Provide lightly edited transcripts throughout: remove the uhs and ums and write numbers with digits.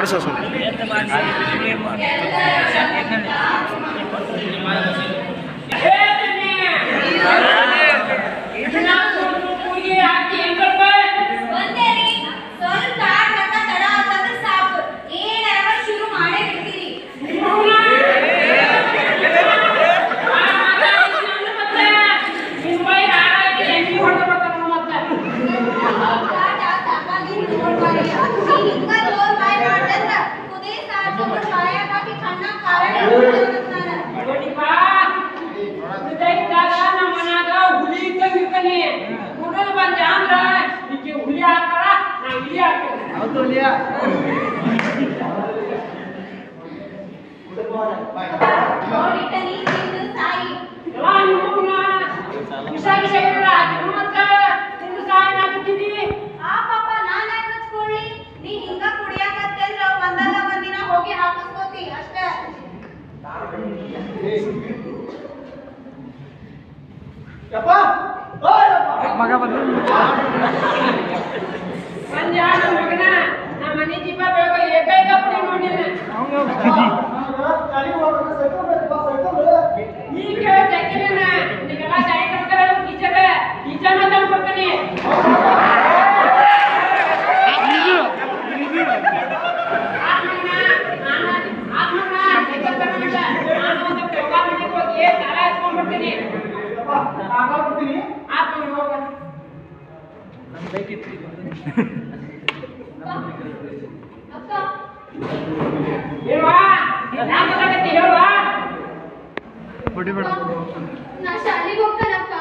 ಮಾಡಿಸೋ ಸುಮ್ಮನೆ ಮಗ ಬಂದು ಮನೆ ದೀಪ ಬೆಳಗೋ ಏಕೈಕ ಪುಡಿ ನೋಡಿಲ್ಲ ಈಗ ಸೈಕಲಿನ ನಿಗೆಲ್ಲ ಸೈಕಲ್ ಕರೆ ಟೀಚರ್ ಟೀಚರ್ ಮಾತಾಡ ಬರ್ತೀನಿ ನಾ ಶಾಲೆಗೆ ಹೋಗ್ತಾನಪ್ಪ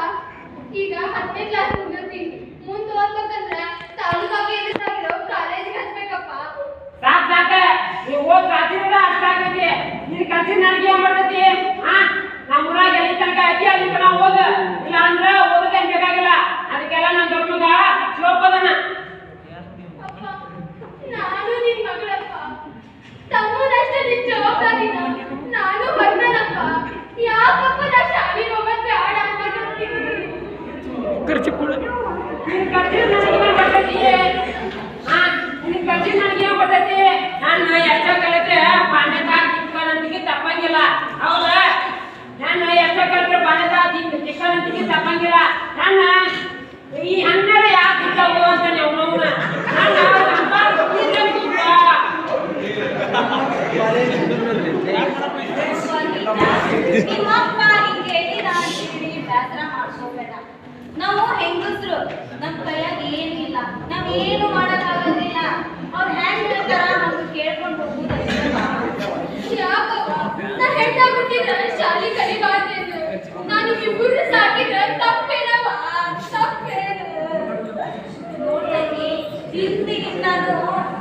ಈಗ 10ನೇ ಕ್ಲಾಸ್ ಮುಗಿತಿ ಮುಂದೆ ಓದ್ಬೇಕಂದ್ರ ತಾಲೂಕಾಗೆ ಎದುರಾಗಿರೋ ಕಾಲೇಜಿಗೆ ಹಚ್ಬೇಕಪ್ಪ ಸಾಕ್ ಸಾಕ ನೀವು ಓದ್ ಸಾಧಿಸಿದ ಅಷ್ಟಾಗೈತಿ ನೀನ್ ಕಲ್ಸಿನ ನನಗೆ ಏನ್ ಬರ್ತೈತಿ ನಮ್ಮೂರಾಗ ಎಲ್ಲಿ ತನಕ ಐತಿ ಅಲ್ಲಿ ತನಕ ಓದ ಇಲ್ಲ ಅಂದ್ರೆ ಓದೋದೇನ್ ಬೇಕಾಗಿಲ್ಲ ಅದಕ್ಕೆಲ್ಲ ನನ್ನ ದೊಡ್ಡ ಮಗ ಶಿವಪ್ಪದನ ನಾನು ನಿನ್ ಮಗಳಪ್ಪ ತಮ್ಮನಷ್ಟೇ ನಿನ್ ಜವಾಬ್ದಾರಿನ ನಾನು ಬರ್ತಾನಪ್ಪ ಯಾಕಪ್ಪ ನಾ ಶಾಲೆಗೆ ಹೋಗೋದ್ ಬೇಡ ಅಂತ ಹೇಳ್ತೀನಿ ಖರ್ಚು ಕೂಡ ನಿನ್ ಕಲ್ಸಿನ ನನಗೆ ಬರ್ತೈತಿ ನಿನ್ ಕಲ್ಸಿನ ನನಗೆ ಬರ್ತೈತಿ ನಾನು ಎಷ್ಟ ಕಲಿತ್ರೆ ಪಾಂಡ್ಯದ ಚಿಕ್ಕನಂತಿಗೆ ತಪ್ಪಂಗಿಲ್ಲ ಹೌದಾ ನಾನು ಎಷ್ಟ ಕಲಿತ್ರೆ ಪಾಂಡ್ಯದ ಚಿಕ್ಕನಂತಿಗೆ ತಪ್ಪಂಗಿಲ್ಲ ನನ್ನ ಈ 12 ಯಾಕೆ ಇದ್ದಾವು ಅಂತ ನಾವು ನಿಮ್ಮಪ್ಪ ಹಿಂಗೆ ಹೇಳಿ ನಾನು ನಿನಗೆ ಬೇಸರ ಮಾಡ್ಕೋಬೇಡ ನಾವು ಹೆಂಗಸ್ರು ನಮ್ಮ ಕೈಯಾಗ ಏನಿಲ್ಲ ನಾವೇನು ಮಾಡೋಕ್ಕಾಗೋದಿಲ್ಲ ಅವ್ರು ಹ್ಯಾಂಗ್ ಹೇಳ್ತಾರ ನಮ್ಗೆ ಕೇಳ್ಕೊಂಡು ಹೋಗುದಲ್ಲ ಯಾಕವ್ವ ನಾ ಹೆಣ್ಣಾಗ್ಬಿಟ್ಟಿದ್ರೆ ಶಾಲೆ ಕಲಿಬಾರ್ದೇನು ನಾನು ಇಬ್ಬರು ಸಾಕಿದ್ರೆ ತಪ್ಪೇನವ ತಪ್ಪೇನು ನೋಡ್ತೀನಿ ಹಿಂದಿಗಿಂತ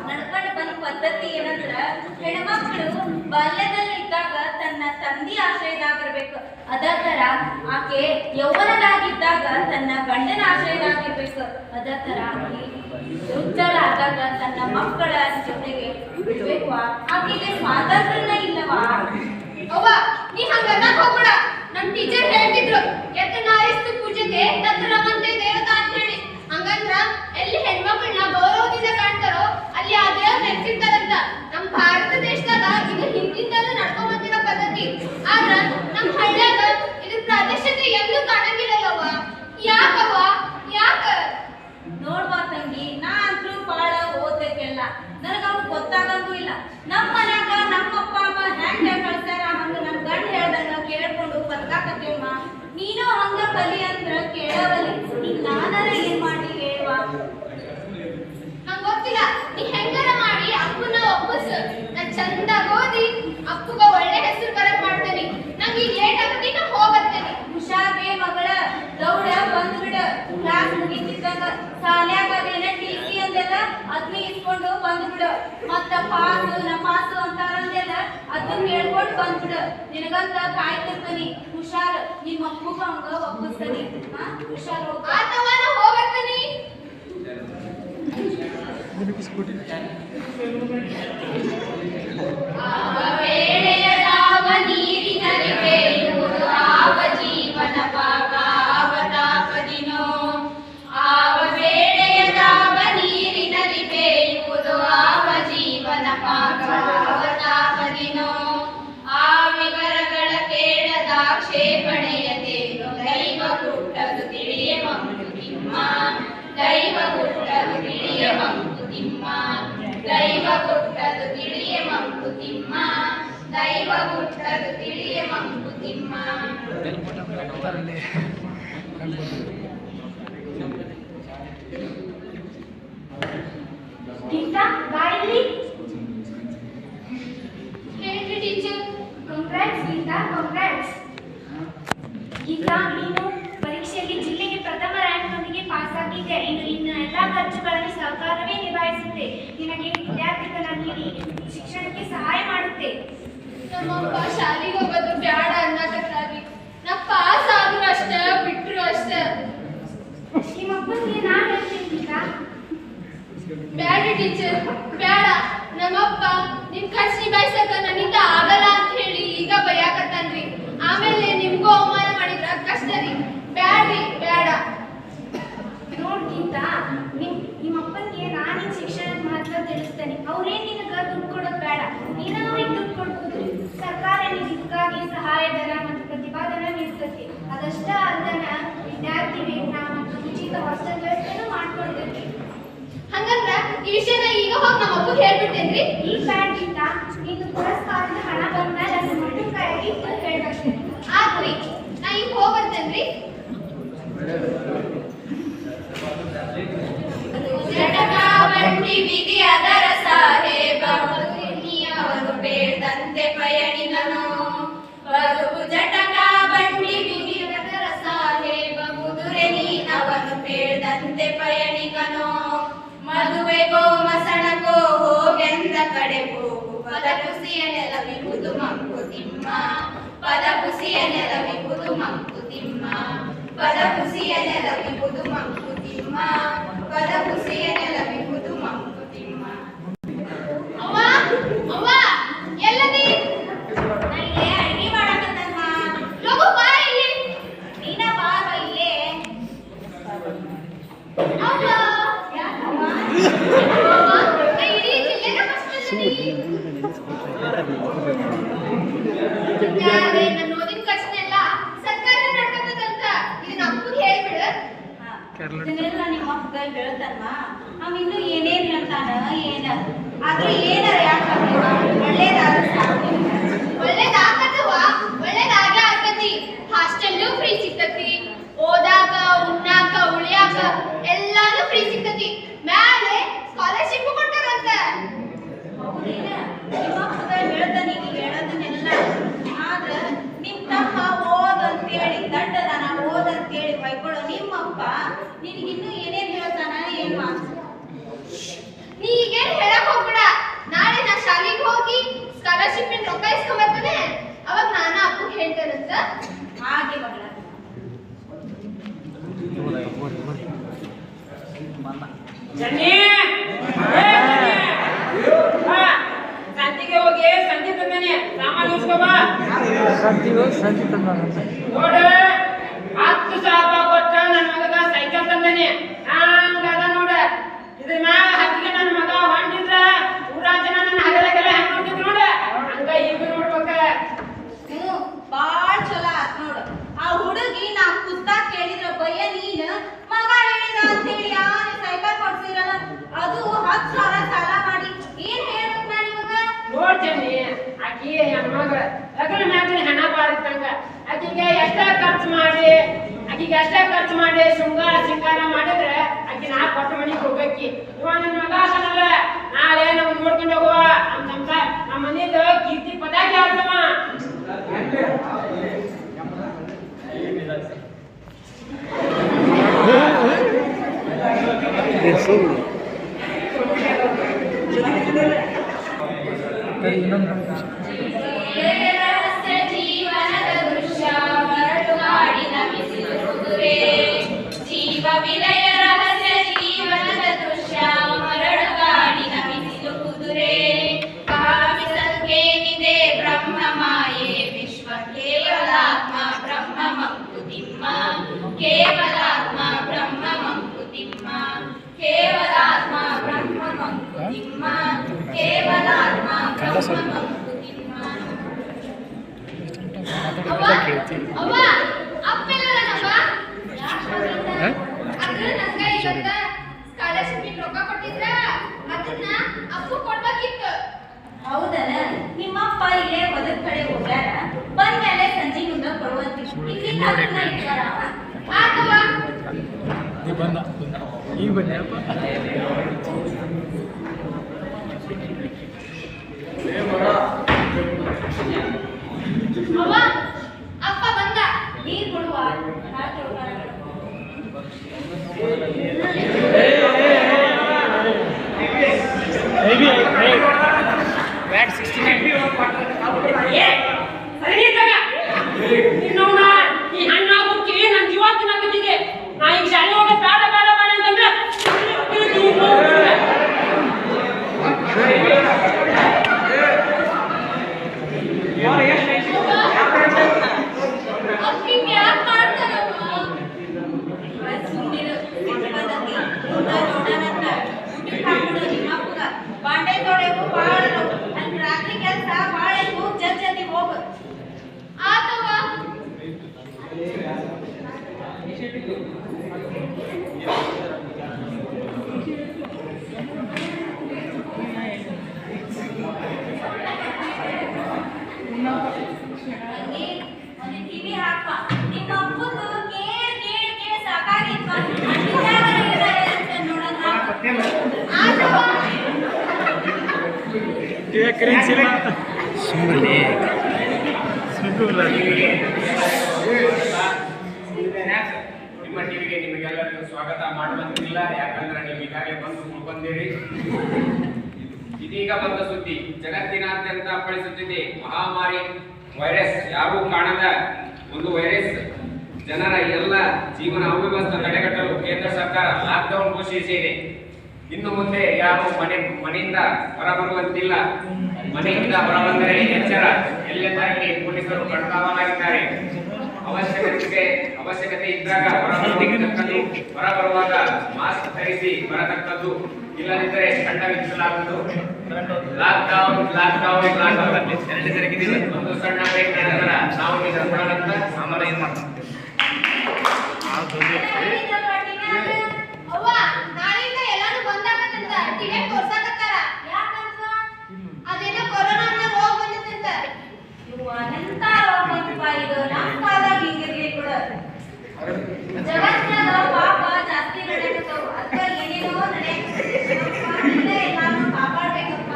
ನಡ್ಕೊಂಡು ಬಂದ ಪದ್ಧತಿ ಏನಂದ್ರ ಹೆಣ್ಮಕ್ಳು ಬಾಲ್ಯದಲ್ಲಿದ್ದಾಗ ತನ್ನ ತಂದೆ ಆಶ್ರಯದಾಗಿರ್ಬೇಕು ಅದೇ ತರ ಆಕೆ ಯೌವನದಾಗಿದ್ದಾಗ ತನ್ನ ಗಂಡನ ಆಶ್ರಯದಾಗಿರ್ಬೇಕು ಅದೇ ತರ ಆಕೆ ವೃದ್ಧಳಾದಾಗ ತನ್ನ ಮಕ್ಕಳ ಜೊತೆಗೆ ಇರ್ಬೇಕು ಆಕೆಗೆ ಸ್ವಾತಂತ್ರ್ಯನ ಇಲ್ಲವಾ ಅವ್ವ ನೀ ಹಂಗನ್ನ ಹೋಗ್ಬೇಡ ನಮ್ ಟೀಚರ್ ಹೇಳ್ತಿದ್ರು ಯತ್ನಾರಿಸ್ತು ಪೂಜೆಗೆ ತತ್ರ ರಮಂತೆ ದೇವತಾ ಅಂತ ಹೇಳಿ ಹಂಗಂದ್ರ ಎಲ್ಲಿ ಹೆಣ್ಮಕ್ಳನ್ನ ಗೌರವದಿಂದ ಕಾಣ್ತಾರೋ ಅಲ್ಲಿ ಆ ದೇವ್ರ ನೆಚ್ಚಿರ್ತಾರಂತ ನಮ್ ಭಾರತ ದೇಶದಾಗ ಇದು ಹಿಂದಿಂದಲೂ ನಡ್ಕೊಂಡ್ ಬಂದಿರೋ ಪದ್ಧತಿ ಆದ್ರ ನಮ್ ಹಳ್ಳ್ಯಾಗ ಇದು ಪ್ರಾದೇಶಿಕತೆ ಎಲ್ಲೂ ಕಾಣಂಗಿಲ್ಲಲ್ಲವ್ವ ಯಾಕವ್ವ ಯಾಕ ನೋಡ್ಬಾ ತಂಗಿ ನಾ ಅಂತೂ ಬಾಳ ಓದ್ಬೇಕೆಲ್ಲ ನನಗವ್ ಗೊತ್ತಾಗಂಗೂ ಇಲ್ಲ ನಮ್ಮ ಮನ್ಯಾಗ ನಮ್ಮ ಅಪ್ಪ ಅಮ್ಮ ಹ್ಯಾಂಗ್ ಕಳ್ಸ್ಯಾರ ಹಂಗ ನನ್ ಗಂಡ ಹೇಳ್ದಂಗ ಕೇಳ್ಕೊಂಡು ಬದುಕಾಕತ್ತೀವಮ್ಮ ನೀನು ಹಂಗ ಕಲಿ ಅಂದ್ರ ಕೇಳವಲ್ಲಿ ಈಗ ನಾನಾರ ಏನ್ ಮಾಡಿ ಹೇಳುವ ನಂಗೆ ಗೊತ್ತಿಲ್ಲ ನೀ ಹೆಂಗಾರ ಮಾಡಿ ಅಪ್ಪನ ಒಪ್ಪಸ್ ನಾ ಚಂದಾಗ ಓದಿ ಅಪ್ಪಗ ಒಳ್ಳೆ ಹೆಸರು ಬರಕ್ ಮಾಡ್ತೇನೆ ನಂಗೆ ಈಗ ಲೇಟ್ ಆಗತ್ತೆ ನಾ ಹೋಗತ್ತೇನೆ ಹುಷಾರ್ಗೆ ಮಗಳ ದೌಡ ಬಂದ್ಬಿಡ ಕ್ಲಾಸ್ ಮುಗಿತಿದ್ದಾಗ ಶಾಲ್ಯಾಗ ಅದೇನ ಟಿಸಿ ಅಂದೆಲ್ಲ ಅದನ್ನ ಇಸ್ಕೊಂಡು ಬಂದ್ಬಿಡು ಮತ್ತ ಪಾಸು ಅಂತಾರಂದೆಲ್ಲ ಅದನ್ನ ಹೇಳ್ಕೊಂಡು ಬಂದ್ಬಿಡು ನಿನಗಂತ ಕಾಯ್ತಿರ್ತಾನಿ ಹುಷಾರ್ ನಿಮ್ಮ ಅಪ್ಪಗ ಹಂಗ ಒಪ್ಪಿಸ್ತಾನಿ ಹುಷಾರ್ ಆತವ ನಾ ಹೋಗತ್ತೇನಿ ವೇಳೆಯದಾವ ನೀರಿನಲ್ಲಿ ಬೇಯುವುದು ಆವ ಜೀವನ ಪಾಪ ಅವತಾಪದಿನೋ ಆವ ವೇಳೆಯದಾವ ನೀರಿನಲ್ಲಿ ಬೇಯುವುದು ಆವ ಜೀವನ ಪಾಪ ಕ್ಷೇಪಣೆಯದೇನು ದೈವ ಹುಟ್ಟದು ತಿಳಿಯ ಮಂಕುತಿಮ್ಮ ದೈವ ಹುಟ್ಟದು ತಿಳಿಯ ಮಂಕುತಿಮ್ಮ ದೈವ ಹುಟ್ಟದು ತಿಳಿಯ ಮಂಕುತಿಮ್ಮ ದೈವ ಹುಟ್ಟದು ತಿಳಿಯ ಮಂಕುತಿಮ್ಮ. ಗೀತಾ ಬಾಯಲ್ಲಿ ಹೇಳ್ರಿ teacher. Congrats Geeta, congrats. Geeta, ನೀನು ಪರೀಕ್ಷೆಯಲ್ಲಿ ಜಿಲ್ಲೆಗೆ ಪ್ರಥಮ ರ್ಯಾಂಕ್ನೊಂದಿಗೆ ಪಾಸ್ ಆಗಿದ್ದೆ. ಇನ್ನು ಎಲ್ಲ ಖರ್ಚುಗಳನ್ನು ಸರ್ಕಾರವೇ ನಿಭಾಯಿಸುತ್ತೆ. ನಿನಗೆ ವಿದ್ಯಾರ್ಥಿಗಳ ನೀಡಿ ಶಿಕ್ಷಣಕ್ಕೆ ಸಹಾಯ ಮಾಡುತ್ತೆ. ನಮ್ಮಪ್ಪ ಶಾಲೆಗೆ ಹೋಗೋದು ಬ್ಯಾಡ ಅನ್ನಕತ್ತಾರಿ. ನಾ ಪಾಸ್ ಆದ್ರೂ ಅಷ್ಟ ಬಿಟ್ರು ಅಷ್ಟ. ನಿಮ್ಮಪ್ಪನಿಗೆ ನಾನು ಹೇಳ್ತೀನಿ ಗೀತಾ. ಬ್ಯಾಡ್ರಿ ಟೀಚರ್, ಬ್ಯಾಡ. ನಮ್ಮಪ್ಪ ನಿಮ್ ಖರ್ಚು ನಿಭಾಯಿಸಕ ನನ್ನಿಂದ ಆಗಲ್ಲ ಅಂತ ಹೇಳಿ ಈಗ ಬೈಯಾಕತ್ತಾನ್ರಿ. ಆಮೇಲೆ ನಿಮ್ಗೂ ಅವಮಾನ ಮಾಡಿದ್ರ ಕಷ್ಟ ರೀ. ಬ್ಯಾಡ್ರಿ, ಬ್ಯಾಡ. ನೋಡ್ ಗೀತಾ, ನಿಮ್ಮಪ್ಪನಿಗೆ ನಾನು ಶಿಕ್ಷಣದ ಮಹತ್ವ ತಿಳಿಸ್ತೇನೆ. ಅವ್ರೇನ್ ನಿನಗ ದುಡ್ಡು ಕೊಡೋದು ಬೇಡ, ನೀನು ಅವ್ರಿಗೆ ದುಡ್ಡು ಕೊಡ್ಬೋದು. ಸರ್ಕಾರ ಇದಕ್ಕಾಗಿ ಸಹಾಯಧನ ಮತ್ತು ಪ್ರತಿಪಾದನೆ ನೀಡ್ತದೆ. ಅದಷ್ಟ ಅಲ್ಲದನ ವಿದ್ಯಾರ್ಥಿ ವೇತನ ಮತ್ತು ಉಚಿತ ಹಾಸ್ಟೆಲ್ ವ್ಯವಸ್ಥೆನೂ ಮಾಡ್ಕೊಡ್ತೈತಿ. ಹಂಗಂದ್ರ ಈ ವಿಷಯನ ಈಗ ಹೋಗಿ ನಮ್ಮ ಅಪ್ಪಗೆ ಹೇಳ್ಬಿಟ್ಟೇನ್ರಿ. ಈ ಬ್ಯಾಡ್ ಗೀತಾ, ನೀನು ಪುರಸ್ಕಾರದ ಹಣ ಬಂದ್ಮೇಲೆ ನನ್ನ ಮಣ್ಣು ಕೈಯಾಗಿ ಹೇಳ್ಬೇಕು. ಆದ್ರಿ, ನಾ ಈಗ ಹೋಗ್ಬರ್ತೇನ್ರಿ. ಜಟಕ ಬಂಡಿ ಬಿಗಿ ಅದರ ಸಾಹೇಬ ಅವರು ಬೇಡಂತೆ ಪಯಣಿಗನು. ಬದುಕು ಜಟಕ ಬಂಡಿ ಬಿಗಿ ಅದರ ಸಾಹೇಬ ಮುದುರೆ ನೀನವನು ಬೇಡಂತೆ ಪಯಣಿಗನು. ಮದುವೆಗೋ ಮಸಣಕೋ ಹೋಗೆಂದ ಕಡೆ ಹೋಗು ಪದ ಕುಸಿಯ ನೆಲವಿಹುದು ಮಂಕುತಿಮ್ಮ ಪದ ಕುಸಿಯ ನೆಲವಿಹುದು ಮಂಕುತಿಮ್ಮ ಪದ ಕುಸಿಯ ನೆಲವಿಹುದು ಮಂಕುತಿಮ್ಮ ಪದ ಕುಸಿಯ ನೆಲವಿಹುದು ಮಂಕುತಿಮ್ಮ. ಅವ್ವ, ಅವ್ವ, ಎಲ್ಲದಿ? ನಾ ಇಲ್ಲೇ ಅಡಿಗೆ ಮಾಡಕತ್ತಮ್ಮ. ಲಗು ಬಾ ಇಲ್ಲಿ. ನೀನ ಬಾ ಇಲ್ಲೇ. ಅವ್ವ, ಯಾಕವ್ವ? ಅವ್ವ, ನಾ ಇಡೀ ಜಿಲ್ಲೆನ ಕಷ್ಟದಲ್ಲಿ. ನನ್ನ ಓದಿನ ಕಷ್ಟನೆಲ್ಲ ಸರ್ಕಾರ ನಡ್ಕೊಂತದಂತ ಇದನ್ನ ಅಪ್ಪಗೆ ಹೇಳ್ಬಿಡ. ಇದನ್ನೆಲ್ಲ ನಿಮ್ಮ ಅಪ್ಪ ಹೇಳ್ತಾನ. ಅವ ಇನ್ನು ಏನೇನ್ ಹೇಳ್ತಾನ ಏನ ಆದ್ರೂ ಏನಾರ ಯಾಕಂದ್ರೆ ಒಳ್ಳೇದಾದ ಸಾಕು. ಒಳ್ಳೇದಾಗತ್ತವ, ಒಳ್ಳೇದಾಗ ಆಗತಿ. ಹಾಸ್ಟೆಲ್ಲು ಫ್ರೀ ಸಿಗ್ತತಿ, ಓದಾಕ ಉಣ್ಣಾಕ ಉಳಿಯಾಕ ಎಲ್ಲಾನು ಫ್ರೀ ಸಿಗ್ತತಿ. ಮ್ಯಾಲೆ ಸ್ಕಾಲರ್ಶಿಪ್ ಕೊಟ್ಟಾರಂತ. ಹೌದೇನ? ನಿಮ್ಮ ಅಪ್ಪ ಹೇಳ್ತಾನ ಈಗ ಹೇಳೋದನ್ನೆಲ್ಲ. ಆದ್ರ ನಿಮ್ ತಮ್ಮ ಓದಂತೇಳಿ ದಡ್ಡದನ ಓದಂತೇಳಿ ಬೈಕೊಳ್ಳೋ ನಿಮ್ಮಪ್ಪ ನಿನಗಿನ್ನೂ ಏನೇನ್ ಹೇಳ್ತಾನ ಏನು ಅಂತ. ನೀ ಈಗೇನ್ ಹೇಳಕ್ ಹೋಗ್ಬೇಡ. ನಾಳೆ ನಾ ಶಾಲೆಗೆ ಹೋಗಿ ಸ್ಕಾಲರ್ಶಿಪ್ ರೊಕ್ಕ ಇಸ್ಕೊಂಬರ್ತಾನೆ. ಅವಾಗ ನಾನು ಅಪ್ಪಗೆ ಹೇಳ್ತೇನಂತ. ಹಾಗೆ ಮಗಳ. ಜನ್ನಿ, ಏ ಜನ್ನಿ, ಬಾ, ಸಂತಿಗೆ ಹೋಗಿ ಸಂತಿ ತಂದಾನೆ ಸಾಮಾನು ಇಸ್ಕೊ ಬಾ. ನೋಡು, 10,000 ಕೊಟ್ಟ ನನ್ನ ಮಗಗ ಸೈಕಲ್ ತಂದಾನೆ. ಹಂಗದ ನೋಡ. ಇದ್ರ ಮ್ಯಾಗ ಹತ್ತಿಗೆ ನನ್ನ ಮಗ ಹೊಂಟಿದ್ರ ಊರ ಜನ ನನ್ನ ಹಗಲಗೆಲ್ಲ ಹೆಂಗ್ ನೋಡ್ತಿದ್ರು ನೋಡ. ಹಂಗ ಈಗ ನೋಡ್ಬೇಕ. ಬಾಳ್ ಚಲೋ ಆತ್ ನೋಡು. ಆ ಹುಡುಗಿ ನಾ ಪುಸ್ತಕ ಕೇಳಿದ್ರ ಬಯ್ಯ ನೀನ್ ಮಗ ಹೇಳಿದ ಅಂತೇಳಿ ಯಾರು ಸೈಕಲ್ ಕೊಡ್ಸಿರಲ್ಲ ಅದು 10,000 ಸಾಲ ಮಾಡಿ ಏನ್ ಹೇಳ್ಬೇಕು ನಾ ನಿಮಗ? ನೋಡ್ತೇನೆ ಆಕಿ ಹೆಣ್ಮಗಳ ಹಗಲ ಮ್ಯಾಗಿನ ಹಣ ಬಾರಿತ್ತಂಗ ಆಕಿಗೆ ಎಷ್ಟ ಖರ್ಚು ಮಾಡಿ ಶೃಂಗಾರ ಮಾಡಿದ್ರೆ ಆಕಿ ನಾ ಕೊಟ್ಟ ಮನೆಗೆ ಹೋಗ್ಬೇಕಿ. ಇವ ನನ್ನ ಮಗ ಅದನಲ್ಲ, ನಾಳೆ ನಾವು ನೋಡ್ಕೊಂಡು ಹೋಗುವ. ನಮ್ಮ ಮನೇದ ಕೀರ್ತಿ ಪದಾಗಿ ಆಡ್ತವ. ರಹಸ್ಯ ಜೀವನದ ದೃಶ್ಯ ಮರಳುಗಾಡಿನ ಬಿಸಿಲು ಕುದುರೆ. ಜೀವ ವಿಲಯ ರಹಸ್ಯ ಜೀವನದ ದೃಶ್ಯ ಮರಳುಗಾಡಿನ ಬಿಸಿಲು ಕುದುರೆ. ಕಾವಿ ಸಂಕೇತಿದೆ ಬ್ರಹ್ಮ ಮಾಯ ಅವ್ವ ಅವ್ವ ಅಪ್ಪೆಲ್ಲನವ್ವ ಅದು ನಂಗ ಇವತ್ತ ಸ್ಕಾಲರ್‌ಶಿಪ್ ರೊಕ್ಕ ಕೊಟ್ಟಿದ್ರ ಅದನ್ನ ಅಪ್ಪು ಕೊಡ್ಬೇಕಿತ್ತು. ಹೌದನ ನಿಮ್ಮಪ್ಪ ಇಲ್ಲೇ ಹೊಲದ ಕಡೆ ಹೋಗ್ಯಾರ ಬಂದ್ಮೇಲೆ ಸಂಜೆ ಮುಂದೆ ಕೊಡುವಂತಿ ಇಲ್ಲಿ ಅದನ್ನ ಇಟ್ಟಾರ ಆತವ್ವ. ಈಗ ಬಂದ್ಯಪ್ಪ ಅವ್ವ ಅಪ್ಪ ಬಂದ. ನೀರ್ ಕೊಡುವ ಬ್ಯಾಟ್ 69 ನಿನ್ನವನ ಈ ಹಣ್ಣಾಗೋಕೆ ನನ್ನ ಜೀವ ತಿನ್ನಾಕತ್ತಿದೆ. ನಾ ಈಗ ಶಾಲೆ ಹೋಗೋದು ಬೇಡ ಬೇಡ ಬೇಡ ಅಂತಂದ್ರೆ ಅಪ್ಪಿಗೆ ಯಾಕೆ ಮಾಡ್ತಾರವ್ವ? ಸುಮ್ಮನಿರು ಬಂದತಿ ಊಟ ನೋಡೋಣಂತ ಊಟಕ್ಕೆ ಹಾಕ್ಬಿಡು ನಿಮ್ಮಪ್ಪಗ ಬಾಂಡೆ ತೊಳೆವು ಬಾಳರು ಅಲ್ಲಿ ರಾತ್ರಿ ಕೆಲಸ ಬಾಳೆವು ಜಲ್ದಿ ಹೋಗು ಆತವ್ವ. ಒಂದು ಟಿವಿ ಹಾಕ ನಿಮ್ಮ ಅಪ್ಪಂದು ಕೇಳ್ ಸಾಕಾಗಿತ್ತು ನೋಡೋಣ ಆತವ್ವ. ಸುಮ್ಮನೆ ನಿಮ್ಮ ಟಿವಿಗೆ ನಿಮಗೆಲ್ಲರಿಗೂ ಸ್ವಾಗತ ಮಾಡುವಂತಿಲ್ಲ, ಯಾಕಂದ್ರೆ ನೀವು ಈಗಾಗಲೇ ಬಂದು ಉಳ್ಕೊಂಡಿರಿ. ಇದೀಗ ಬಂದ ಸುದ್ದಿ ಜಗತ್ತಿನಾದ್ಯಂತ ಅಪ್ಪಳಿಸುತ್ತಿದೆ. ಮಹಾಮಾರಿ ವೈರಸ್, ಯಾರೂ ಕಾಣದ ಒಂದು ವೈರಸ್ ಜನರ ಎಲ್ಲ ಜೀವನ ಅವ್ಯವಸ್ಥೆ ತಡೆಗಟ್ಟಲು ಕೇಂದ್ರ ಸರ್ಕಾರ ಲಾಕ್ಡೌನ್ ಘೋಷಿಸಿದೆ. ಇನ್ನು ಮುಂದೆ ಯಾರು ಮನೆಯಿಂದ ಹೊರಬರುವಂತಿಲ್ಲ. ಮನೆಯಿಂದ ಹೊರಬಂದರೆ ಎಚ್ಚರ, ಎಲ್ಲೆಂದಾಗಲಿ ಪೊಲೀಸರು ಕಣ್ಗಾವಲಾಗಿದ್ದಾರೆ. ಅವಶ್ಯಕತೆ ಇದ್ದಾಗ ಹೊರಬರುವಂತಕ್ಕದ್ದು, ಹೊರಬರುವಾಗ ಮಾಸ್ಕ್ ಧರಿಸಿ ಬರತಕ್ಕದ್ದು, ಇಲ್ಲದಿದ್ದರೆ ದಂಡ ವಿಧಿಸಲಾಗುವುದು. ಲಾಕ್ಡೌನ್ ಒಂದು ಸಣ್ಣ ಬ್ರೇಕ್ ನಂತರ ನಾವು ನಿಧಾನದಿಂದ ಸಾಮಾನ್ಯ ಅವ್ವ ನಾಳೆಯಿಂದ ಎಲ್ಲಾನು ಬಂದಾಗತ್ತಂತ ಟಿವಿ ತೋರ್ಸಾಕತ್ತಾರ. ಯಾಕಂತ ಅದೇನೋ ಕೊರೋನಾ ಅನ್ನೋ ರೋಗ ಬಂದಿತ್ತಂತ. ಇವು ಅನಂತ ರೋಗಪ್ಪ ಇದು ನಮ್ಮ ಕಾಲಾಗ ಹಿಂಗಿರ್ಲಿ ಕೂಡ ಜಗತ್ನಾಗ ಪಾಪ ಜಾಸ್ತಿ ನಡೆಯಕತ್ತವು ಅದ್ಕ ಏನೇನೋ ನಡೆಯಕತ್ತೈತಿ ನಾನು ಕಾಪಾಡ್ಬೇಕಪ್ಪ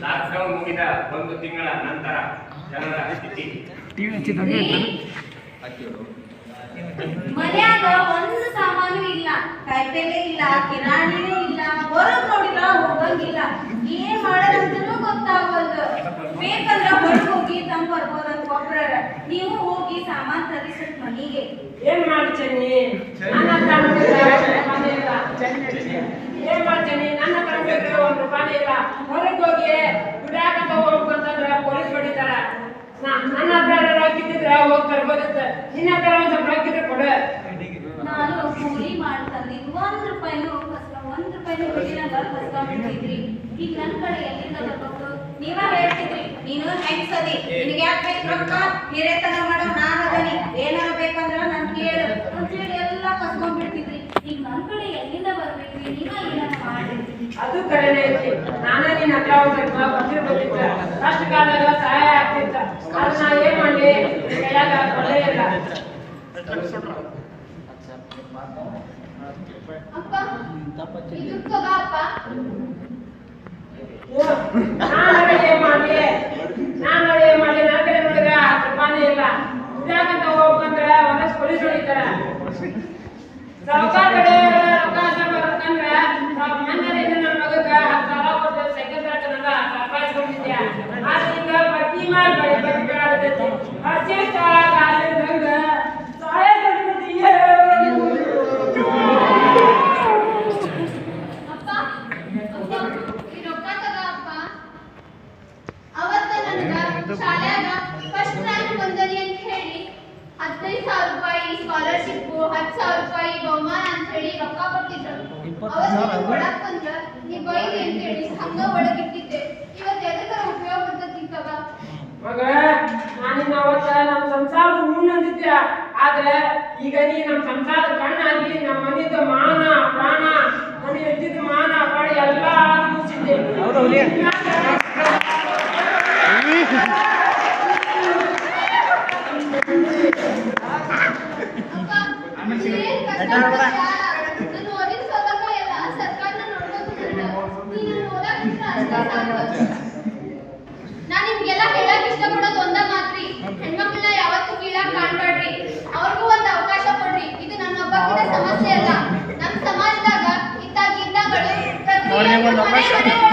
ಲಾಕ್ಡೌನ್ ಮುಗಿದ ಒಂದು ತಿಂಗಳ ನಂತರ ಜನರ ಸ್ಥಿತಿ ಟಿವಿ ಹಚ್ಚಿದಂಗೆ ಇರ್ತಾನೆ. ಮನ್ಯಾಗ ಒಂದು ಸಾಮಾನು ಇಲ್ಲ, ಕಾಯಿಪಲ್ಲೆ ಇಲ್ಲ, ಕಿರಾಣಿನೂ ಇಲ್ಲ, ಹೊರಗ್ ನೋಡಿದ್ರ ಹೋಗಂಗಿಲ್ಲ. ಏನ್ ಮಾಡೋದಂತನೂ ಗೊತ್ತಾಗವಲ್ದು. ಬೇಕಂದ್ರ ಹೊರಗ್ ಹೋಗಿ ತಂದ್ ಬರ್ಬೋದಂತ ಒಬ್ರರ. ನೀವು ಹೋಗಿ ಸಾಮಾನ್ ತರಿಸತ್ ಮನಿಗೆ. ಏನ್ ಮಾಡ್ತೀನಿ ನನ್ನ ಹತ್ರ ರೂಪಾಯಿ ಇಲ್ಲ. ಏನ್ ಮಾಡ್ತೀನಿ ನನ್ನ ಹತ್ರ ಒಂದು ರೂಪಾಯಿ ಇಲ್ಲ. ಹೊರಗೆ ಹೋಗಿ ದುಡ್ಯಾಕಂತ ಹೋಗ್ಬೇಕಂತಂದ್ರ ಪೊಲೀಸ್ ಹೊಡಿತಾರ. ನನ್ನ ಹತ್ರ ರೊಕ್ಕ ಇದ್ದಿದ್ರೆ ಹೋಗಿ ತರ್ಬೋದಿತ್ತ. ನಿನ್ನ ಹತ್ರ ಒಂದ್ ಸ್ವಲ್ಪ ರೊಕ್ಕ ಇದ್ರೆ ಕೊಡು. ನಾನು ಕೂಲಿ ಮಾಡ್ತಂದಿದ್ದು ಒಂದ್ ರೂಪಾಯಿನೂ ಬಿಟ್ಟಿರಂಗ ಕಸ್ಕೊಂಡ್ಬಿಟ್ಟಿದ್ರಿ. ಈಗ ನನ್ ಕಡೆ ಎಲ್ಲಿಂದ ಬರ್ಬೇಕು? ನೀವ ಹೇಳ್ತಿದ್ರಿ ನೀನು ಹೆಂಗ್ಸದಿ, ನಿನಗೆ ಯಾಕೆ ಬೇಕು ರೊಕ್ಕ? ಹಿರೇತನ ಮಾಡೋ ನಾನು ಅದನಿ, ಏನಾರ ಬೇಕಂದ್ರ ನನ್ ಕೇಳು ಅಂತೇಳಿ ಎಲ್ಲ ಕಸ್ಕೊಂಡ್ಬಿಡ್ತಿದ್ರಿ. ಈಗ ನನ್ ಕಡೆ ಎಲ್ಲಿಂದ ಬರ್ಬೇಕ್ರಿ? ನೀವ ಏನಾರ ಮಾಡ್ರಿ. ಅದು ಕಡೆನೇ ಐತಿ. ನಾನೇ ನಿನ್ನ ಹತ್ರ ಒಂದ್ ಸ್ವಲ್ಪ ಬಂದಿರ್ಬೇಕಿತ್ತ. ಕಷ್ಟ ಕಾಲದಾಗ ಸಹಾಯ ಆಗ್ತಿತ್ತ. ಆದ್ರೆ ನಾ ಏನ್ ಮಾಡ್ಲಿ? ಕೈಯಾಗ ಕೊಡೇ ಇಲ್ಲ. ಅಪ್ಪ ಇದು ತಗೋ ಅಪ್ಪ. ನಾನು ಏನ್ ಮಾಡ್ಲಿ? ನನ್ನ ಕಡೆ ನೋಡಿದ್ರೆ 10 ರೂಪಾಯಿ ಇಲ್ಲ. ದುಡ್ಯಾಕಂತ ಹೋಗ್ಬೇಕಂದ್ರೆ ಒಂದಷ್ಟು ಪೊಲೀಸ್ ಹೊಡಿತಾರ. ಸಾವುಕಾರ ಕಡೆ ರೊಕ್ಕ ಬರ್ಬೇಕಂದ್ರೆ ಮನೆಯಿಂದ ನನ್ನ ಮಗಗ 10,000 ಕೊಟ್ಟು ಸೈಕಲ್ ತಗೊಂಡ ಸಂಪಾದಿಸ್ಕೊಂಡಿದ್ದೆ. ಆದ್ರೆ ಈಗ ಬಡ್ಡಿ ಮಾಡಿ ಬಡ್ಡಿ ಕೇಳಾಕತ್ತೈತಿ. ಅರ್ಜೆಂಟ್ ಆಗ ಸಹಾಯ ಕೊಟ್ಬಿಟ್ಟಿಯೇ. ಅಪ್ಪ ಈ ರೊಕ್ಕ ತಗೋ ಅಪ್ಪ. ಅವತ್ತ ನನಗ ಶಾಲ್ಯಾಗ ಫಸ್ಟ್ ರ್ಯಾಂಕ್ ಬಂದನಿ ಅಂತ ಹೇಳಿ 15,000 ರೂಪಾಯಿ ಸ್ಕಾಲರ್ಶಿಪ್, 10,000 ರೂಪಾಯಿ ಬಹುಮಾನ ಅಂತ ಹೇಳಿ ರೊಕ್ಕ ಅವತ್ತು ಒಳಗ್ ಬಂದ್ರ ನೀ ಬೈದಿ ಅಂತೇಳಿ ಹಂಗ ಒಳಗಿಟ್ಟಿದ್ದೆ. ಇವತ್ತು ಎದಕ್ಕರ ಉಪಯೋಗ ಬರ್ತೈತಿ ತಗ. ಮಗ ನಾನಿನ್ನ ಅವತ್ತ ನಮ್ಮ ಸಂಸಾರದ ಮುಂದಿದ್ದೆ, ಆದ್ರೆ ಈಗ ನೀ ನಮ್ಮ ಸಂಸಾರದ ಕಣ್ಣಾಗಿ ನಮ್ಮ ಮನೆಯಿಂದ ಮಾನ ಪ್ರಾಣ ಮನೆ ಎದ್ದಿದ್ದ ಮಾನ ಪ್ರಾಣ ಎಲ್ಲ ಮುಗಿಸಿದ್ದೆ. ನಾನು ಓದಿನ ಸೌಲಭ್ಯ ಎಲ್ಲ ಸರ್ಕಾರನ ನೋಡ್ಕೊಂಡ್ಬಿಟ್ಟಿದ್ದೆ. ನೀನು ಓದಾಕ್ ಬಿಟ್ರೆ ಅಷ್ಟೇ ಸಾಕು. ನಾನ್ ನಿಮ್ಗೆಲ್ಲ ಹೇಳಕ್ ಇಷ್ಟಪಡೋದು ಒಂದ ಮಾತ್ರಿ, ಹೆಣ್ಮಕ್ಳನ್ನ ಯಾವತ್ತೂ ಕೀಳಾಗ್ ಕಾಣ್ಬೇಡ್ರಿ, ಅವ್ರಿಗೂ ಒಂದ್ ಅವಕಾಶ ಕೊಡ್ರಿ. ಇದು ನನ್ನೊಬ್ಬಕ್ಕಿನ ಸಮಸ್ಯೆ ಅಲ್ಲ, ನಮ್ ಸಮಾಜದಾಗ ಇಂಥ ಗೀತಗಳು ಪ್ರತಿಯೊಂದು ಮನೆ